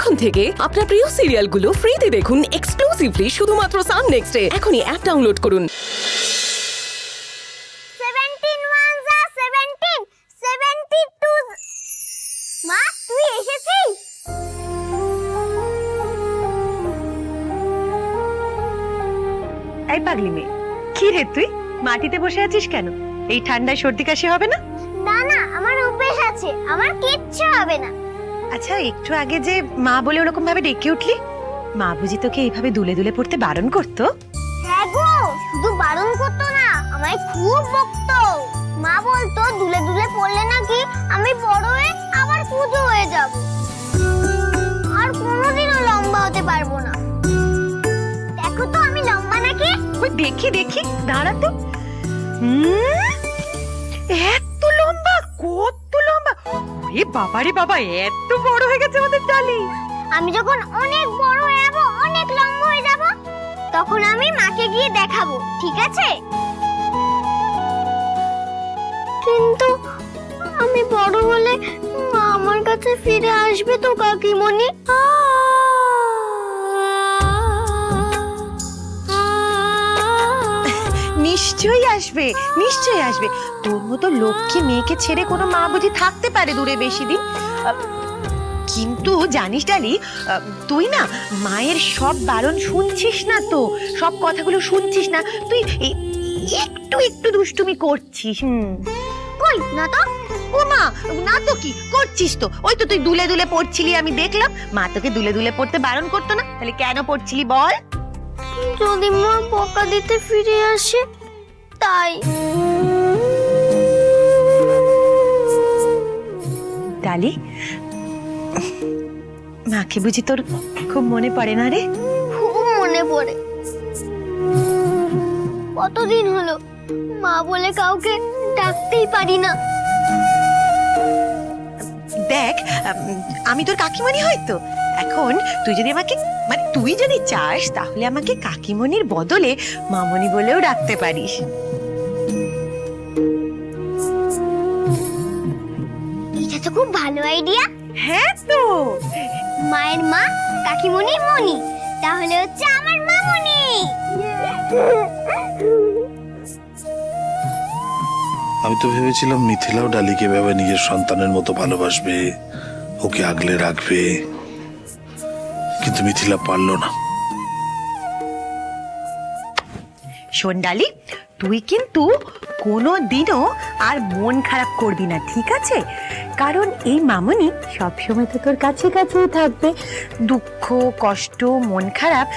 এখন থেকে আপনার প্রিয় সিরিয়ালগুলো ফ্রিতে দেখুন এক্সক্লুসিভলি শুধুমাত্র সান নেক্সটে। এখনই অ্যাপ ডাউনলোড করুন। 17 ones are 17, 72 মা তুই এসেছিস? এই পাগলি মেয়ে, কি রে তুই মাটিতে বসে আছিস কেন? এই ঠান্ডায় সর্দি কাশি হবে না? না না, আমার অভ্যেস আছে, আমার কিচ্ছু হবে না। আচ্ছা, একটু আগে যে মা বলে ওরকম ভাবে ডেকে উঠলি, মা বুঝি তোকে এইভাবে দুলে দুলে পড়তে বারণ করতো? হ্যাঁ গো, শুধু বারণ করতো না, আমায় খুব বকতো। মা বলতো দুলে দুলে পড়লে নাকি আমি বড় হয়ে আবার কুঁজো হয়ে যাব, আর কোনোদিনও লম্বা হতে পারবো না। দেখো তো আমি লম্বা নাকি? ওই দেখি দেখি, দাঁড়া তো। এত লম্বা, কত লম্বা! এ বাবা রে বাবা, এত বড় হয়ে গেছে আমাদের ডালি। আমি যখন অনেক বড় হয়ে যাব, অনেক লম্বা হয়ে যাব, তখন আমি মাকে গিয়ে দেখাবো, ঠিক আছে? কিন্তু আমি বড় হলে মা আমার কাছে ফিরে আসবে তো কাকিমণি? নিশ্চয়ই আসবে, নিশ্চয়ই আসবে। তোর মতো লক্ষ্মী মেয়েকে ছেড়ে কোনো মা বুঝি থাকতে পারে দূরে বেশি দিন? কিন্তু জানিস ডালি, তুই না মায়ের সব বারণ শুনছিস না, তো সব কথাগুলো শুনছিস না, তুই একটু একটু দুষ্টুমি করছিস। কই না তো। ও মা, না তো কি করছিস? তো ওই তো তুই দুলে দুলে পড়ছিলি, আমি দেখলাম। মা তোকে দুলে দুলে পড়তে বারণ করতো না, তাহলে কেন পড়ছিলি বল? যদি মা বকা দিতে ফিরে আসে তাই। ডালি, মাকে বুঝি তোর খুব মনে পড়ে না রে? খুব মনে পড়ে। কতদিন হলো মা বলে কাউকে ডাকতেই পারি না। দেখ, আমি তোর কাকিমণি হয়তো। এখন তুই যদি আমাকে, মানে তুই যদি চাস, তাহলে আমাকে কাকিমণির বদলে মামনি বলেও ডাকতে পারিস। এটা তো খুব ভালো আইডিয়া। হ্যাঁ তো, মায়ের মা কাকিমণির মনি, তাহলে হচ্ছে আমার মামনি। আমি তো ভেবেছিলাম মিথিলাও ডালিকে ভেবে নিজের সন্তানের মতো ভালোবাসবে, ওকে আগলে রাখবে, কিন্তু মিথিলা পারলো না। শোন ডালি, তুই কিন্তু কোনো দিনও আর মন খারাপ করবি না, ঠিক আছে? কারণ এই মামনি সবসময় তো তোর কাছে কাছেই থাকবে। দুঃখ, কষ্ট, মন খারাপ